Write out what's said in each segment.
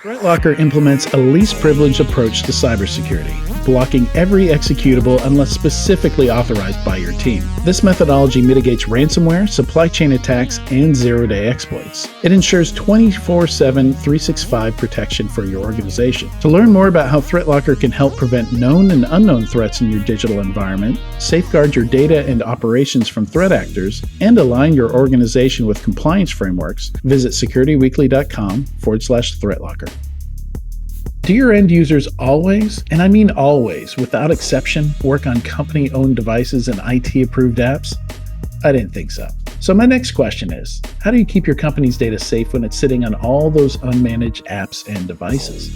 ThreatLocker implements a least privileged approach to cybersecurity, blocking every executable unless specifically authorized by your team. This methodology mitigates ransomware, supply chain attacks, and zero-day exploits. It ensures 24/7, 365 protection for your organization. To learn more about how ThreatLocker can help prevent known and unknown threats in your digital environment, safeguard your data and operations from threat actors, and align your organization with compliance frameworks, visit securityweekly.com/ThreatLocker. Do your end users always, and I mean always, without exception, work on company-owned devices and IT-approved apps? I didn't think so. So my next question is, how do you keep your company's data safe when it's sitting on all those unmanaged apps and devices?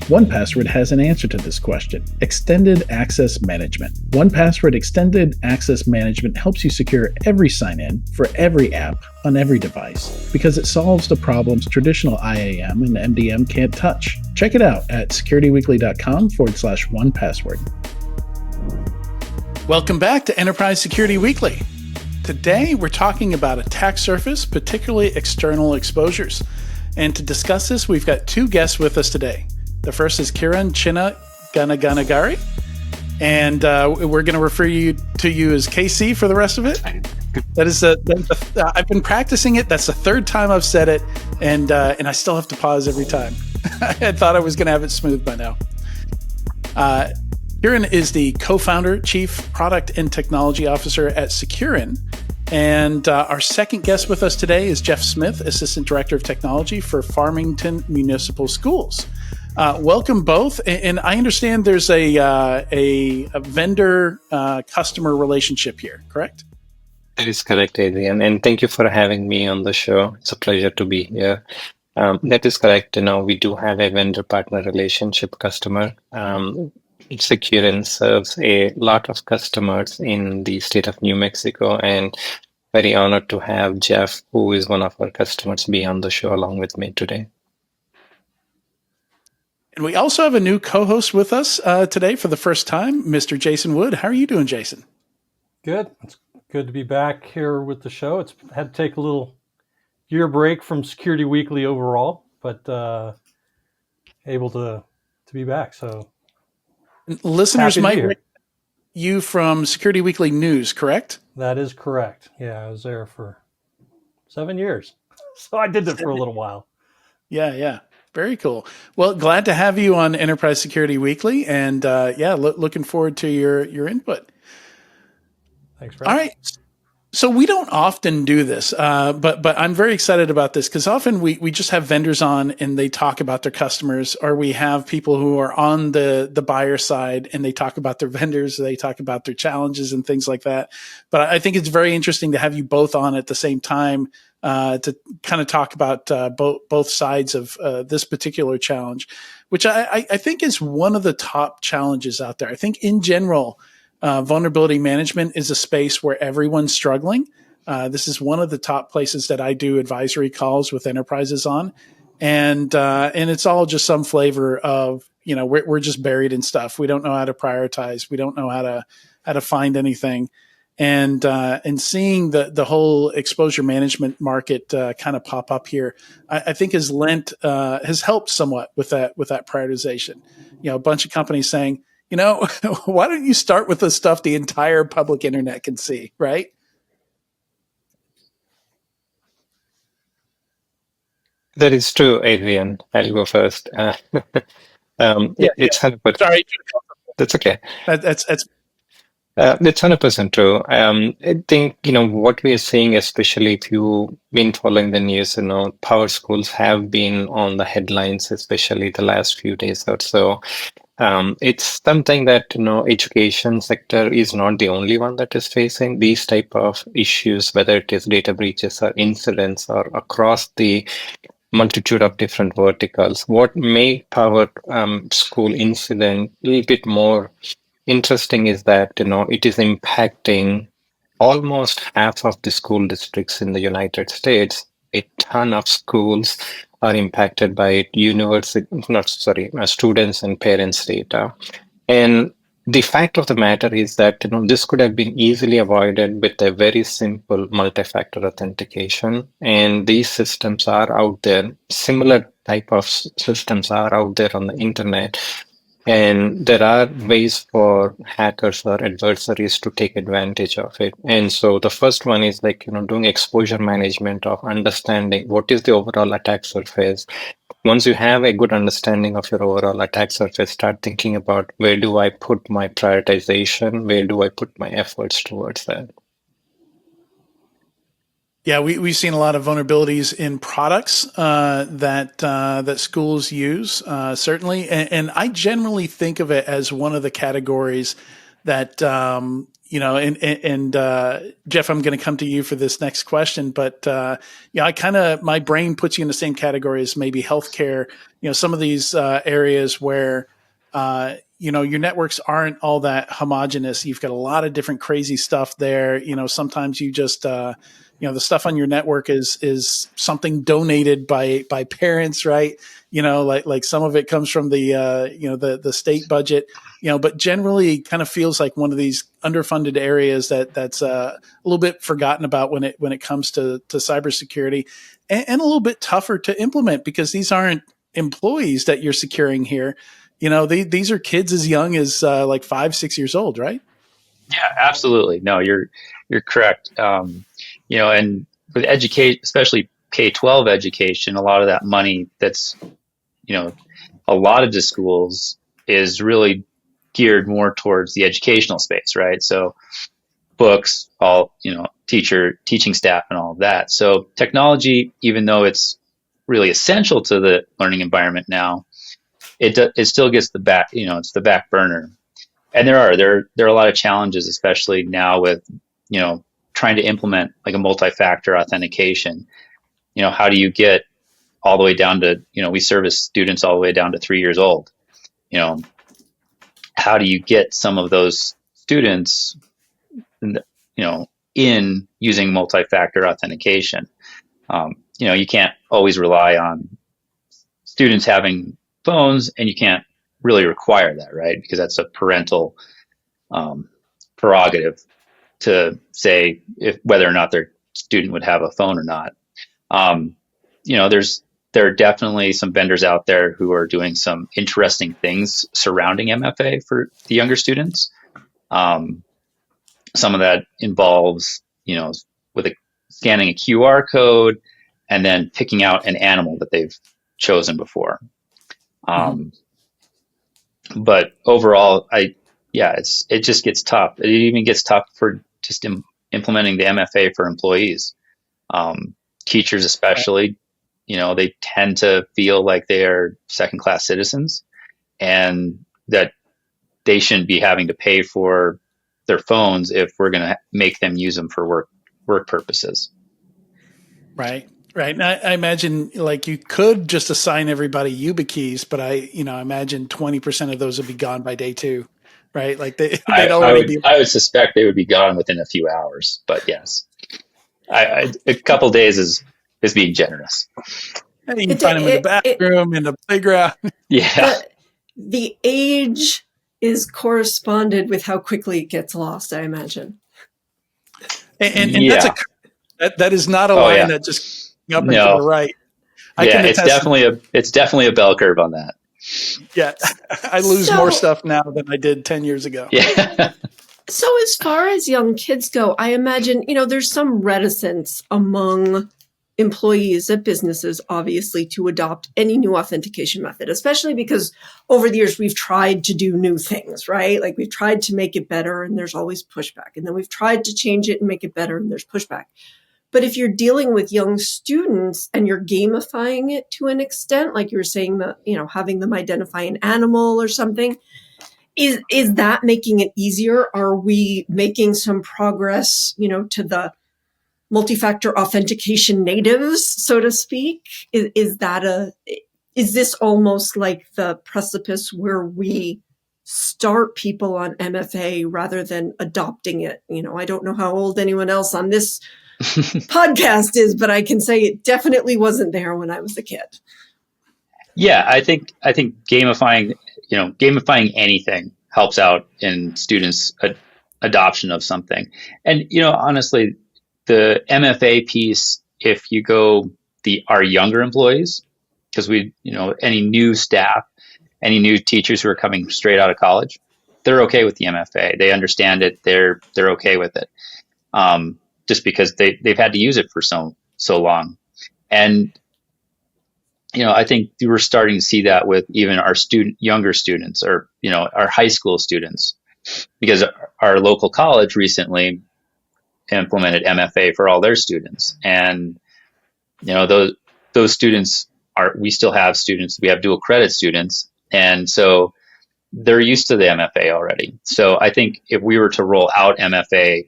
1Password has an answer to this question: Extended Access Management. 1Password Extended Access Management helps you secure every sign-in for every app on every device because it solves the problems traditional IAM and MDM can't touch. Check it out at securityweekly.com/1password. Welcome back to Enterprise Security Weekly. Today, we're talking about attack surface, particularly external exposures. And to discuss this, we've got two guests with us today. The first is Kiran Chinaganagari, and we're going to refer to you as KC for the rest of it. That is I've been practicing it. That's the third time I've said it, and I still have to pause every time. I thought I was going to have it smooth by now. Kiran is the co-founder, chief product and technology officer at Securin. And our second guest with us today is Jeff Smith, assistant director of technology for Farmington Municipal Schools. Welcome both, and I understand there's a vendor customer relationship here, correct? That is correct, Adrian, and thank you for having me on the show. It's a pleasure to be here. That is correct. We do have a vendor partner relationship customer. Securin serves a lot of customers in the state of New Mexico, and very honored to have Jeff, who is one of our customers, be on the show along with me today. And we also have a new co-host with us today for the first time, Mr. Jason Wood. How are you doing, Jason? Good. It's good to be back here with the show. It's had to take a little year break from Security Weekly overall, but able to be back. So listeners might recognize you from Security Weekly News, correct? That is correct. Yeah, I was there for 7 years. So I did that for a little while. Yeah. Very cool. Well, glad to have you on Enterprise Security Weekly, and looking forward to your input. Thanks, Brad. All right. So we don't often do this, but I'm very excited about this because often we just have vendors on and they talk about their customers, or we have people who are on the buyer side and they talk about their vendors, they talk about their challenges and things like that. But I think it's very interesting to have you both on at the same time to kind of talk about both sides of this particular challenge, which I think is one of the top challenges out there. I think in general, vulnerability management is a space where everyone's struggling. This is one of the top places that I do advisory calls with enterprises on, and it's all just some flavor of we're just buried in stuff. We don't know how to prioritize. We don't know how to find anything, and seeing the whole exposure management market kind of pop up here, I think has helped somewhat with that prioritization. A bunch of companies saying, why don't you start with the stuff the entire public internet can see, right? That is true, Adrian. I'll go first. It's 100%. Sorry. That's okay. That's It's 100% true. I think, what we are seeing, especially if you've been following the news, power schools have been on the headlines, especially the last few days or so. It's something that, education sector is not the only one that is facing these type of issues, whether it is data breaches or incidents or across the multitude of different verticals. What made power school incident a little bit more interesting is that, it is impacting almost half of the school districts in the United States. A ton of schools are impacted by students and parents' data. And the fact of the matter is that this could have been easily avoided with a very simple multi-factor authentication. And these systems are out there, similar type of systems are out there on the internet. And there are ways for hackers or adversaries to take advantage of it. And so the first one is like, doing exposure management of understanding what is the overall attack surface. Once you have a good understanding of your overall attack surface, start thinking about where do I put my prioritization? Where do I put my efforts towards that? Yeah, we've seen a lot of vulnerabilities in products that schools use, certainly, and I generally think of it as one of the categories that and Jeff, I'm going to come to you for this next question, but my brain puts you in the same category as maybe healthcare. Some of these areas where your networks aren't all that homogenous. You've got a lot of different crazy stuff there. Sometimes you just the stuff on your network is something donated by parents, right? Like some of it comes from the state budget, but generally kind of feels like one of these underfunded areas that's a little bit forgotten about when it comes to cybersecurity, and a little bit tougher to implement because these aren't employees that you're securing here. These are kids as young as like 5-6 years old, right? Yeah, absolutely. No, you're correct. And with education, especially K-12 education, a lot of that money that's, allotted to schools is really geared more towards the educational space, right? So books, all, teaching staff and all of that. So technology, even though it's really essential to the learning environment now, it still gets it's the back burner. And there are a lot of challenges, especially now with, trying to implement like a multi-factor authentication. How do you get all the way down to, we service students all the way down to 3 years old. How do you get some of those students, in using multi-factor authentication? You can't always rely on students having phones, and you can't really require that, right? Because that's a parental prerogative to say whether or not their student would have a phone or not. There are definitely some vendors out there who are doing some interesting things surrounding MFA for the younger students. Some of that involves, scanning a QR code and then picking out an animal that they've chosen before. But overall, it just gets tough. It even gets tough for just implementing the MFA for employees. Teachers especially, they tend to feel like they're second-class citizens and that they shouldn't be having to pay for their phones if we're going to make them use them for work purposes. Right. And I imagine like you could just assign everybody YubiKeys, but I imagine 20% of those would be gone by day 2, right? Like they'd already be. I would suspect they would be gone within a few hours, but yes, a couple days is being generous. And you can find them in the bathroom, in the playground. Yeah. The age is corresponded with how quickly it gets lost, I imagine. And that is not a line that just up and to the right. It's definitely a bell curve on that. Yeah, I lose more stuff now than I did 10 years ago. Yeah. So as far as young kids go, I imagine, there's some reticence among employees at businesses, obviously, to adopt any new authentication method, especially because over the years, we've tried to do new things, right? Like we've tried to make it better and there's always pushback. And then we've tried to change it and make it better and there's pushback. But if you're dealing with young students and you're gamifying it to an extent, like you were saying, having them identify an animal or something, is that making it easier? Are we making some progress, to the multi-factor authentication natives, so to speak? Is this almost like the precipice where we start people on MFA rather than adopting it? I don't know how old anyone else on this podcast is, but I can say it definitely wasn't there when I was a kid. Yeah, I think gamifying anything helps out in students' adoption of something. And honestly, the MFA piece, if you go our younger employees, because any new staff, any new teachers who are coming straight out of college, they're okay with the MFA. They understand it. They're okay with it, just because they've had to use it for so long. And I think we're starting to see that with even our younger students, or our high school students, because our local college recently implemented MFA for all their students, and those students we still have students. We have dual credit students, and so they're used to the MFA already. So I think if we were to roll out MFA,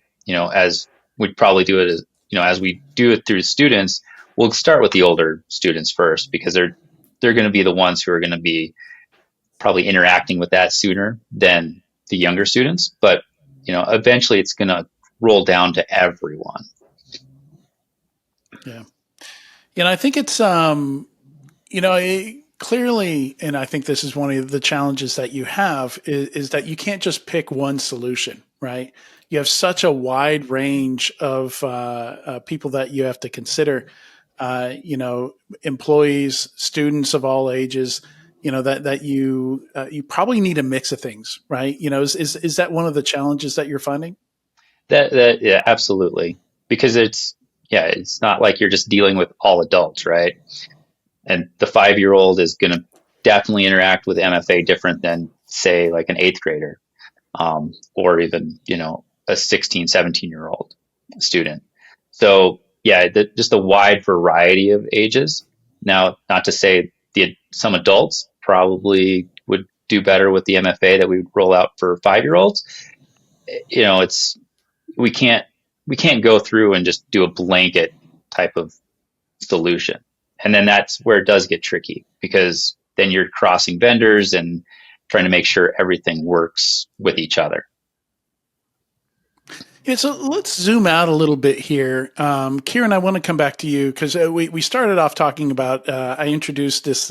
as we'd probably do it as we do it through students, we'll start with the older students first, because they're going to be the ones who are going to be probably interacting with that sooner than the younger students. But eventually it's going to roll down to everyone. Yeah. I think it's clearly, and I think this is one of the challenges that you have is that you can't just pick one solution, right? You have such a wide range of people that you have to consider, employees, students of all ages, that you probably need a mix of things, right? Is that one of the challenges that you're finding? That yeah, absolutely. Because it's not like you're just dealing with all adults, right? And the 5-year-old is going to definitely interact with MFA different than, say, like an 8th grader, or even, a 16, 17-year-old student. So yeah, just a wide variety of ages. Now, not to say some adults probably would do better with the MFA that we would roll out for 5-year-olds. We can't go through and just do a blanket type of solution. And then that's where it does get tricky, because then you're crossing vendors and trying to make sure everything works with each other. Yeah, so let's zoom out a little bit here. Kieran, I want to come back to you, because we started off talking about, I introduced this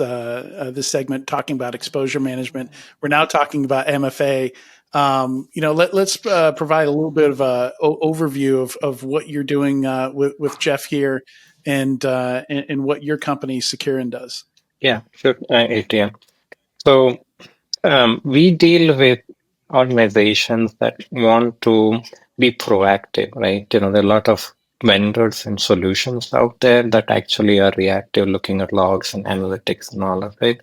segment talking about exposure management. We're now talking about MFA. Let's provide a little bit of a overview of what you're doing with Jeff here, and what your company Securin does. Yeah, sure, Adrian. So we deal with organizations that want to be proactive, right? There are a lot of vendors and solutions out there that actually are reactive, looking at logs and analytics and all of it.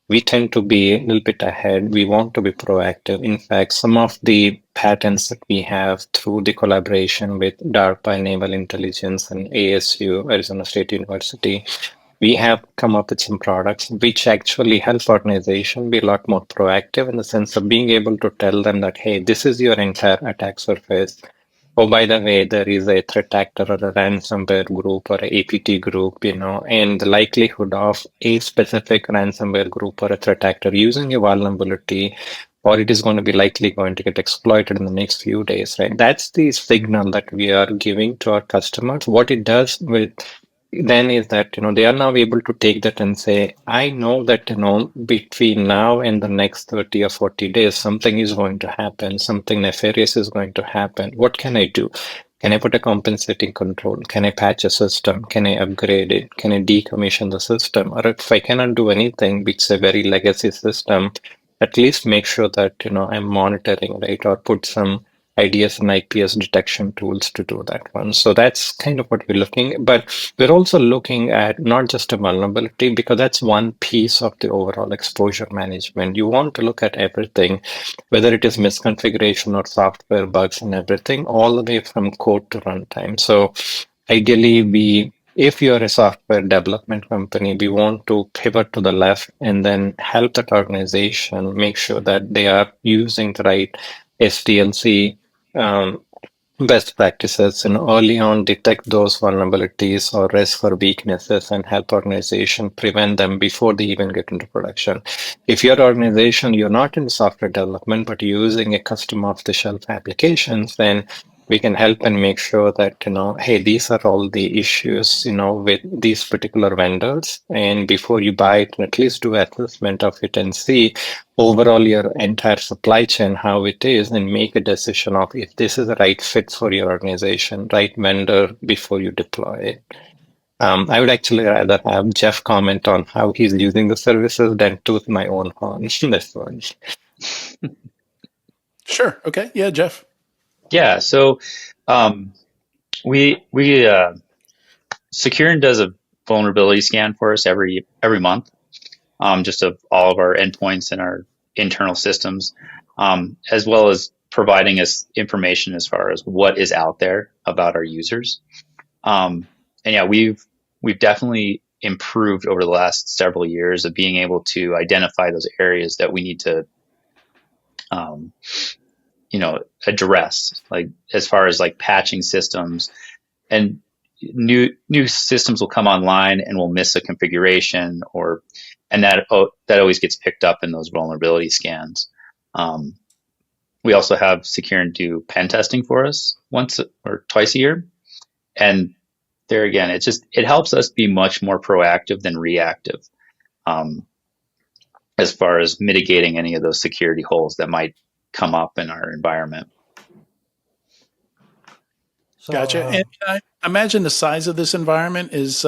We tend to be a little bit ahead. We want to be proactive. In fact, some of the patents that we have through the collaboration with DARPA, Naval Intelligence, and ASU, Arizona State University, we have come up with some products which actually help organizations be a lot more proactive, in the sense of being able to tell them that, hey, this is your entire attack surface. Oh, by the way, there is a threat actor or a ransomware group or a APT group, and the likelihood of a specific ransomware group or a threat actor using a vulnerability, or it is going to be likely going to get exploited in the next few days, right? That's the signal that we are giving to our customers. What it does with then is that they are now able to take that and say, I know that between now and the next 30 or 40 days something is going to happen, something nefarious is going to happen. What can I do? Can I put a compensating control? Can I patch a system? Can I upgrade it? Can I decommission the system? Or if I cannot do anything, which is a very legacy system, at least make sure that I'm monitoring, right? Or put some IDS and IPS detection tools to do that one. So that's kind of what we're looking at. But we're also looking at not just a vulnerability, because that's one piece of the overall exposure management. You want to look at everything, whether it is misconfiguration or software bugs and everything, all the way from code to runtime. So ideally, if you're a software development company, we want to pivot to the left and then help that organization make sure that they are using the right SDLC best practices, and early on detect those vulnerabilities or risks or weaknesses and help organization prevent them before they even get into production. If your organization, you're not in software development, but you're using a custom off-the-shelf applications, then we can help and make sure that, hey, these are all the issues, with these particular vendors. And before you buy it, at least do assessment of it and see overall your entire supply chain, how it is, and make a decision of if this is the right fit for your organization, right vendor before you deploy it. I would actually rather have Jeff comment on how he's using the services than toot my own horn. This one. Sure. Okay. Yeah, Jeff. Yeah. So we Securin does a vulnerability scan for us every month, just of all of our endpoints and our internal systems, as well as providing us information as far as what is out there about our users. And yeah, we've definitely improved over the last several years of being able to identify those areas that we need to, address, like as far as like patching systems, and new systems will come online and will miss a configuration, and that always gets picked up in those vulnerability scans. We also have Securin do pen testing for us once or twice a year, and there again, it helps us be much more proactive than reactive, as far as mitigating any of those security holes that might come up in our environment. So, Gotcha. And I imagine the size of this environment is,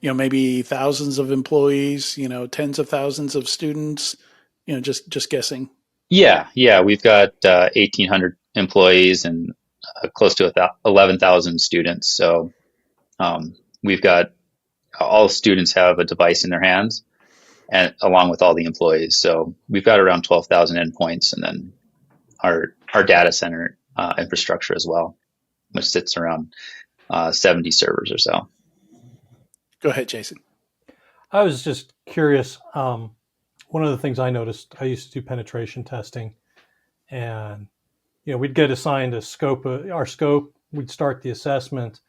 maybe thousands of employees, tens of thousands of students, just guessing. Yeah, we've got 1,800 employees and close to 11,000 students. So we've got all students have a device in their hands, and along with all the employees. So we've got around 12,000 endpoints, and then our data center infrastructure as well, which sits around 70 servers or so. Go ahead, Jason. I was just curious. One of the things I noticed, I used to do penetration testing, and we'd get assigned a scope, our scope. We'd start the assessment,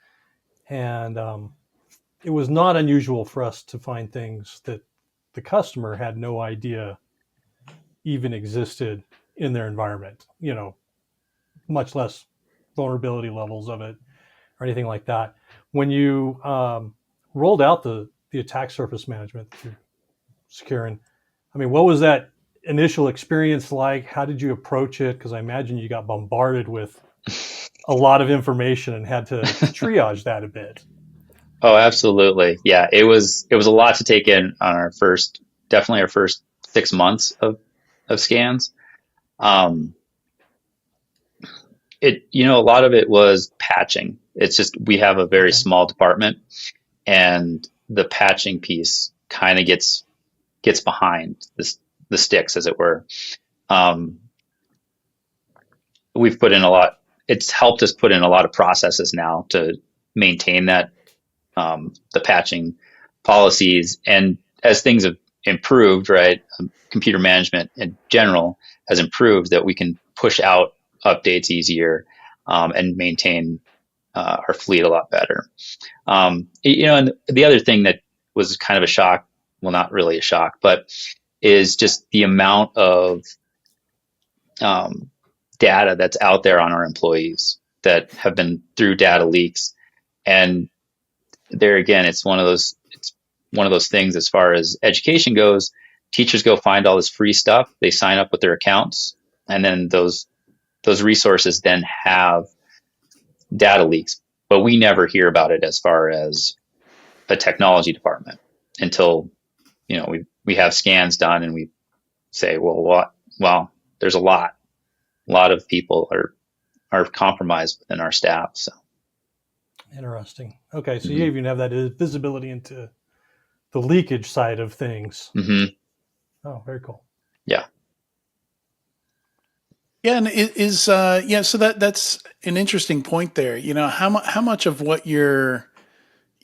and it was not unusual for us to find things that the customer had no idea even existed in their environment. Much less vulnerability levels of it or anything like that. When you rolled out the attack surface management through Securin, I mean, what was that initial experience like? How did you approach it? Because I imagine you got bombarded with a lot of information and had to triage that a bit. Oh, absolutely. Yeah, it was a lot to take in on definitely our first 6 months of scans. A lot of it was patching. It's just, we have a very small department, and the patching piece kind of gets behind the sticks, as it were. We've put in a lot. It's helped us put in a lot of processes now to maintain that, the patching policies. And as things have improved, right, computer management in general has improved, that we can push out updates easier, and maintain our fleet a lot better. And the other thing that was kind of a shock, well, not really a shock, but is just the amount of data that's out there on our employees that have been through data leaks. And there again, it's one of those things, as far as education goes. Teachers go find all this free stuff, they sign up with their accounts, and then those resources then have data leaks, but we never hear about it as far as a technology department until we have scans done, and we say, well, there's a lot of people are compromised within our staff. So interesting. Okay, so you even have that visibility into the leakage side of things. Mm-hmm. Oh, very cool. Yeah. Yeah, and it is so that's an interesting point there. How much of what you're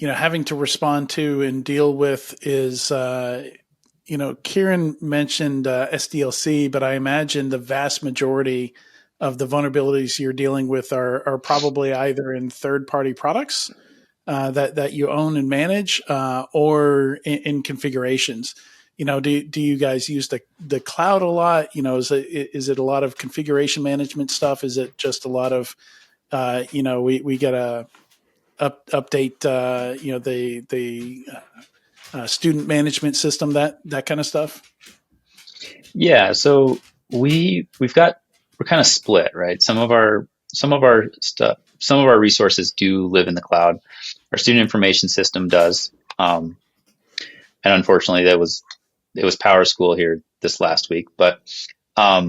having to respond to and deal with is Kieran mentioned SDLC, but I imagine the vast majority of the vulnerabilities you're dealing with are probably either in third-party products that you own and manage, or in configurations. Do you guys use the cloud a lot? Is it a lot of configuration management stuff? Is it just a lot of we get a update the student management system, that kind of stuff? Yeah, so we're kind of split, right? Some of our stuff, some of our resources do live in the cloud, our student information system does. And unfortunately, it was Power School here this last week. But a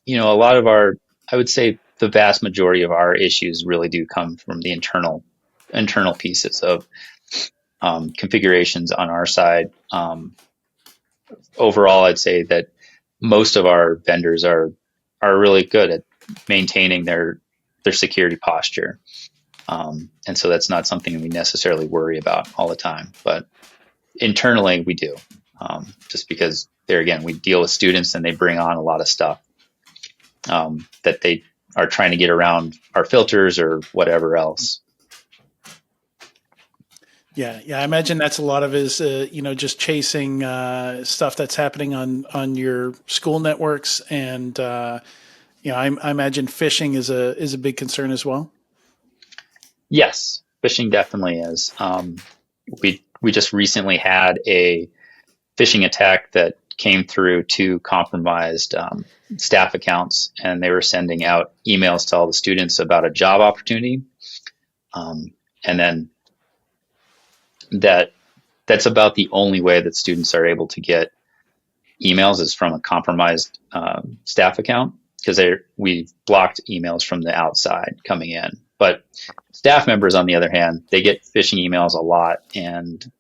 lot of I would say the vast majority of our issues really do come from the internal pieces of configurations on our side. Overall, I'd say that most of our vendors are really good at maintaining their security posture. And so that's not something we necessarily worry about all the time, but internally we do, just because there again, we deal with students and they bring on a lot of stuff that they are trying to get around our filters or whatever else. Yeah. I imagine that's a lot of is just chasing stuff that's happening on your school networks, and I imagine phishing is a big concern as well. Yes, phishing definitely is. We just recently had a phishing attack that came through to compromised staff accounts, and they were sending out emails to all the students about a job opportunity, and then that's about the only way that students are able to get emails is from a compromised staff account, because we blocked emails from the outside coming in. But staff members, on the other hand, they get phishing emails a lot, and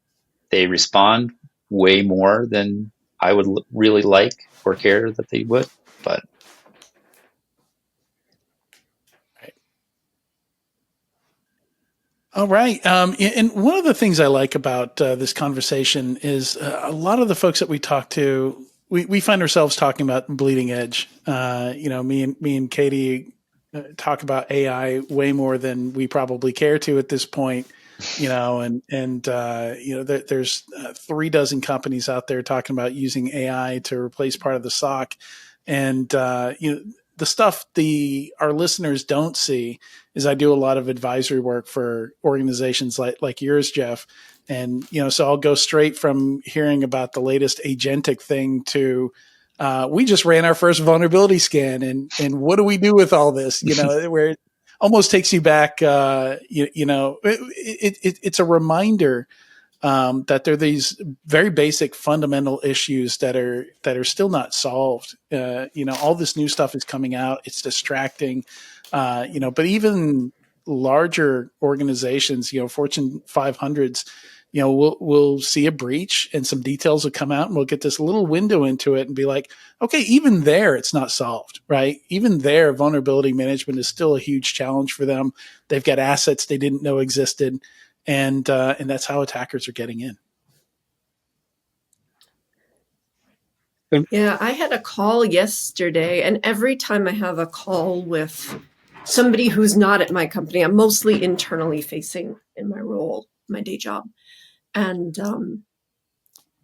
they respond way more than I would really like or care that they would. But all right. And one of the things I like about this conversation is a lot of the folks that we talk to, we find ourselves talking about bleeding edge. Me and Katie talk about AI way more than we probably care to at this point. There's 36 companies out there talking about using AI to replace part of the SOC, and the stuff our listeners don't see is I do a lot of advisory work for organizations like yours, Jeff. And, so I'll go straight from hearing about the latest agentic thing to, we just ran our first vulnerability scan, and what do we do with all this? Where it almost takes you back, it's a reminder that there are these very basic fundamental issues that are still not solved. All this new stuff is coming out. It's distracting, but even larger organizations, Fortune 500s, we'll see a breach and some details will come out, and we'll get this little window into it and be like, okay, even there, it's not solved, right? Even there, vulnerability management is still a huge challenge for them. They've got assets they didn't know existed. And that's how attackers are getting in. Yeah, I had a call yesterday, and every time I have a call with somebody who's not at my company, I'm mostly internally facing in my role, my day job. And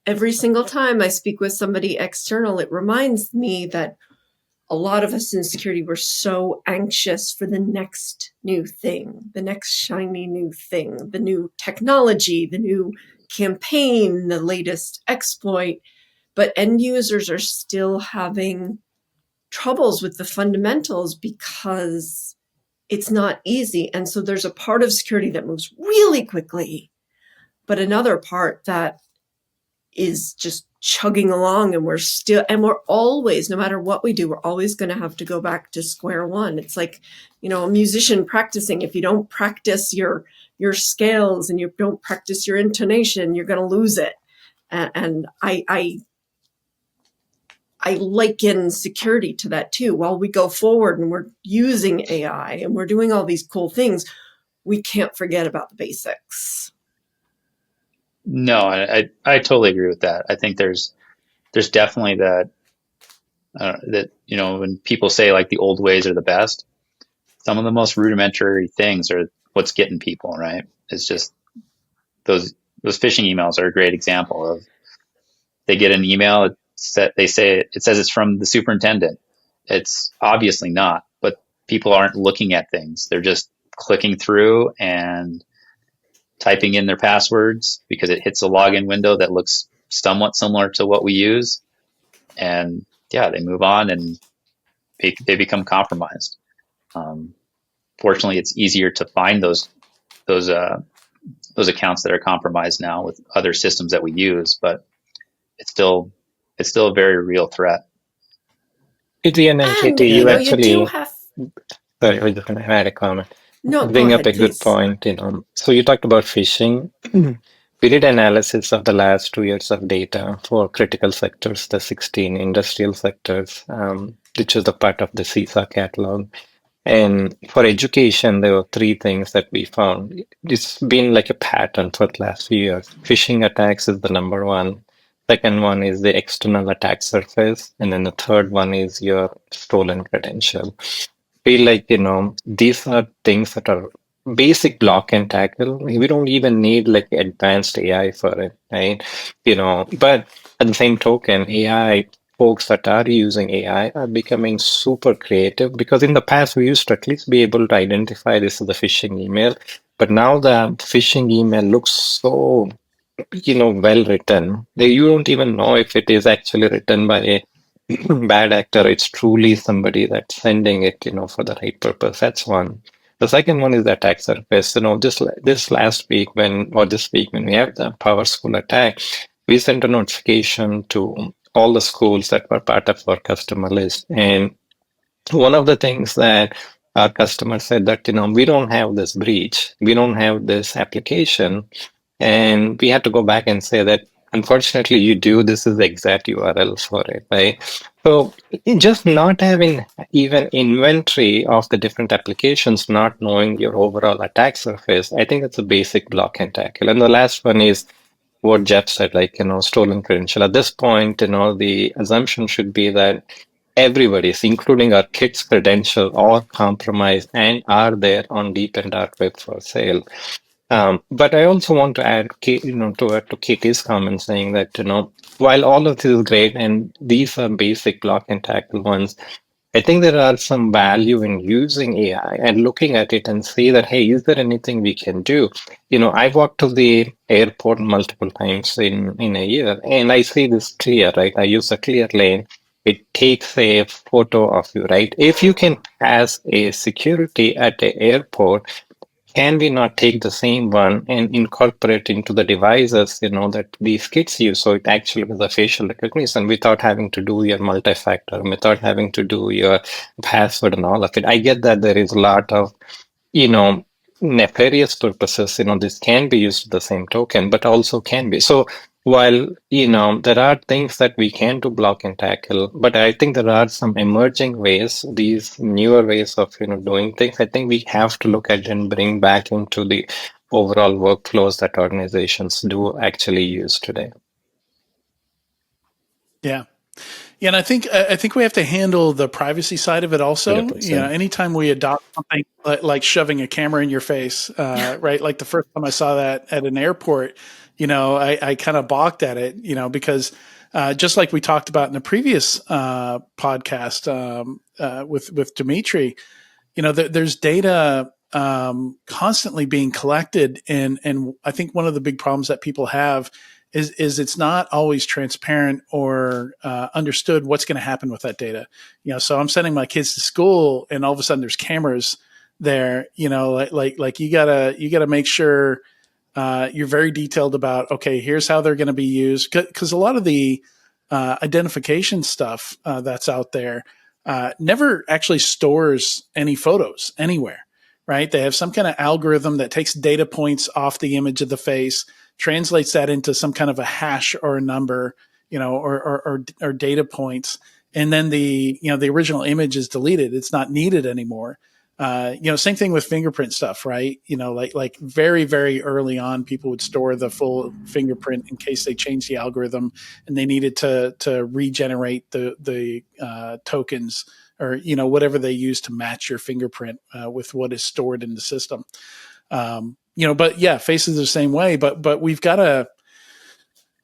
every single time I speak with somebody external, it reminds me that a lot of us in security were so anxious for the next new thing, the next shiny new thing, the new technology, the new campaign, the latest exploit. But end users are still having troubles with the fundamentals because it's not easy. And so there's a part of security that moves really quickly, but another part that is just chugging along, and we're always, no matter what we do, we're always going to have to go back to square one. It's like, a musician practicing. If you don't practice your scales and you don't practice your intonation, you're going to lose it. And I liken security to that too. While we go forward and we're using AI and we're doing all these cool things, we can't forget about the basics. no, I totally agree with that. I think there's definitely that when people say like the old ways are the best, some of the most rudimentary things are what's getting people, right? It's just those phishing emails are a great example of, they get an email, it says it's from the superintendent. It's obviously not, but people aren't looking at things. They're just clicking through and typing in their passwords because it hits a login window that looks somewhat similar to what we use. And yeah, they move on and they become compromised. Fortunately, it's easier to find those accounts that are compromised now with other systems that we use, but it's still a very real threat. Ian and And Katie, you you do actually, have. sorry, I was just going to add a comment. No, go Bring up ahead, a good please. point. So you talked about phishing. We did analysis of the last 2 years of data for critical sectors, the 16 industrial sectors, which is the part of the CISA catalog. And for education, there were three things that we found. It's been like a pattern for the last few years. Phishing attacks is the number one. Second one is the external attack surface. And then the third one is your stolen credential. Feel like, these are things that are basic block and tackle. We don't even need like advanced AI for it, right? But at the same token, AI folks that are using AI are becoming super creative because in the past we used to at least be able to identify this as a phishing email. But now the phishing email looks so, well written. You don't even know if it is actually written by a bad actor. It's truly somebody that's sending it, for the right purpose. That's one. The second one is the attack surface. This last week this week when we have the Power School attack, we sent a notification to all the schools that were part of our customer list. And one of the things that our customer said that, we don't have this breach, we don't have this application. And we had to go back and say that, unfortunately, you do. This is the exact URL for it, right? So just not having even inventory of the different applications, not knowing your overall attack surface, I think that's a basic block and tackle. And the last one is what Jeff said, like, stolen credential. At this point, the assumption should be that everybody's, including our kids' credential, are compromised and are there on deep and dark web for sale. But I also want to add, to Katie's comment saying that, while all of this is great and these are basic block and tackle ones, I think there are some value in using AI and looking at it and see that, hey, is there anything we can do? I walked to the airport multiple times in a year and I see this clear, right? I use a clear lane. It takes a photo of you, right? If you can pass a security at the airport, can we not take the same one and incorporate into the devices, that these kids use? So it actually was a facial recognition without having to do your multi-factor, without having to do your password and all of it. I get that there is a lot of, you know, nefarious purposes, this can be used to the same token, but also can be. So while, there are things that we can do block and tackle, but I think there are some emerging ways, these newer ways of, doing things. I think we have to look at and bring back into the overall workflows that organizations do actually use today. Yeah. Yeah, and I think we have to handle the privacy side of it also. 100%. Anytime we adopt something like shoving a camera in your face, right? Like the first time I saw that at an airport, I kind of balked at it, because just like we talked about in the previous podcast with Dimitri, there's data constantly being collected, and I think one of the big problems that people have is it's not always transparent or understood what's going to happen with that data. So I'm sending my kids to school, and all of a sudden there's cameras there. Like you gotta make sure you're very detailed about, okay, here's how they're going to be used, because a lot of the identification stuff that's out there never actually stores any photos anywhere, right? They have some kind of algorithm that takes data points off the image of the face, translates that into some kind of a hash or a number, or data points, and then the original image is deleted. It's not needed anymore. Same thing with fingerprint stuff, right? Like very, very early on, people would store the full fingerprint in case they changed the algorithm and they needed to regenerate the tokens, or whatever they use to match your fingerprint with what is stored in the system. But yeah, faces are the same way. But we've got to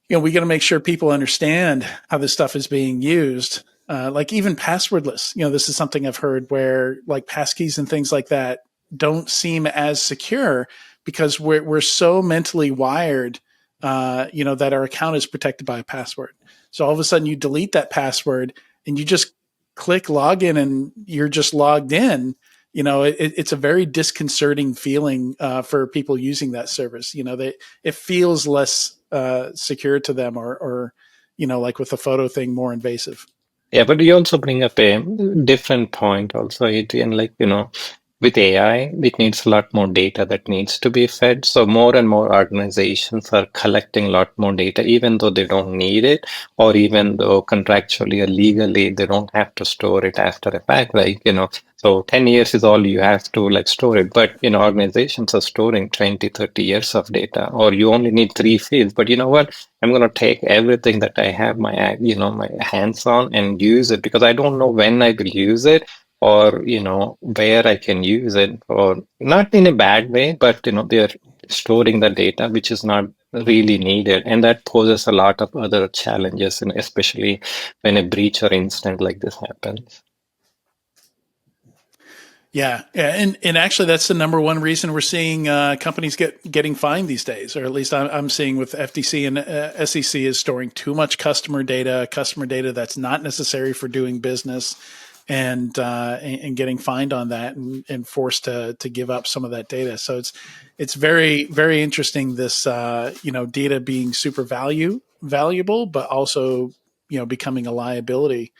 we got to make sure people understand how this stuff is being used. Like even passwordless, this is something I've heard where like passkeys and things like that don't seem as secure because we're so mentally wired, that our account is protected by a password. So all of a sudden you delete that password and you just click login and you're just logged in. it's a very disconcerting feeling for people using that service. It feels less secure to them, or like with the photo thing, more invasive. Yeah, but you also bring up a different point also, Adrian, with AI, it needs a lot more data that needs to be fed. So more and more organizations are collecting a lot more data, even though they don't need it, or even though contractually or legally they don't have to store it after a fact, right? So 10 years is all you have to store it. But, organizations are storing 20, 30 years of data, or you only need 3 fields. But you know what? I'm going to take everything that I have my hands on and use it, because I don't know when I will use it, or where I can use it, or not in a bad way, but they're storing the data which is not really needed, and that poses a lot of other challenges, and especially when a breach or incident like this happens. Yeah, and actually, that's the number one reason we're seeing companies getting fined these days, or at least I'm seeing with FTC and SEC, is storing too much customer data that's not necessary for doing business, and getting fined on that, and forced to give up some of that data. So it's very, very interesting, this data being super valuable, but also becoming a liability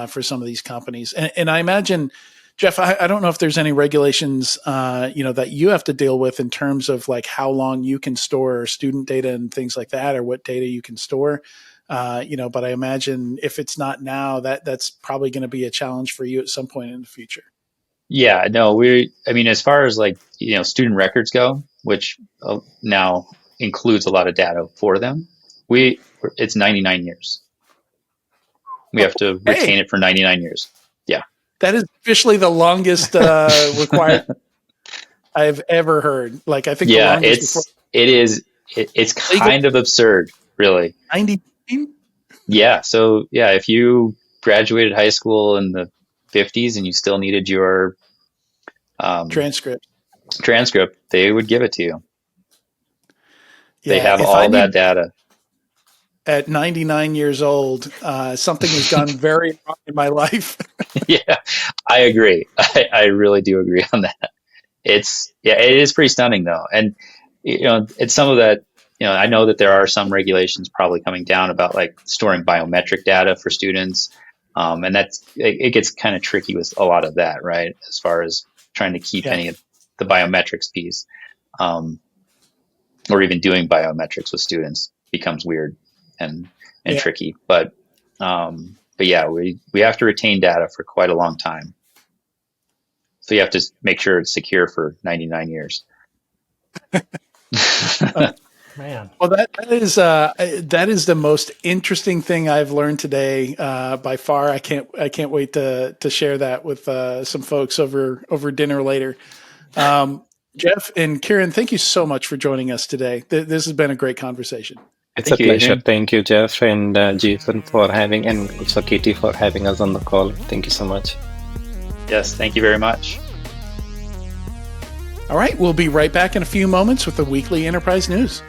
for some of these companies. And I imagine, Jeff, I don't know if there's any regulations, that you have to deal with in terms of like how long you can store student data and things like that, or what data you can store. But I imagine if it's not now, that's probably going to be a challenge for you at some point in the future. Yeah, no, as far as student records go, which now includes a lot of data for them, it's 99 years. We have to retain it for 99 years. Yeah. That is officially the longest required I've ever heard. Like, I think the longest it's kind of absurd, really. 99? Yeah. So yeah, if you graduated high school in the 50s and you still needed your transcript, they would give it to you. Yeah, they have all that data. At 99 years old, something has gone very wrong in my life. Yeah, I agree. I really do agree on that. It is pretty stunning though. And, it's some of that, I know that there are some regulations probably coming down about like storing biometric data for students. And it gets kind of tricky with a lot of that, right? As far as trying to keep any of the biometrics piece, or even doing biometrics with students becomes weird and tricky. But yeah, we have to retain data for quite a long time. So you have to make sure it's secure for 99 years. Man. Well, that is the most interesting thing I've learned today by far. I can't wait to share that with some folks over dinner later. Jeff and Kieran, thank you so much for joining us today. This has been a great conversation. It's a pleasure. Thank you, Jeff and Jason for having, and also Katie for having us on the call. Thank you so much. Yes, thank you very much. All right, we'll be right back in a few moments with the weekly enterprise news.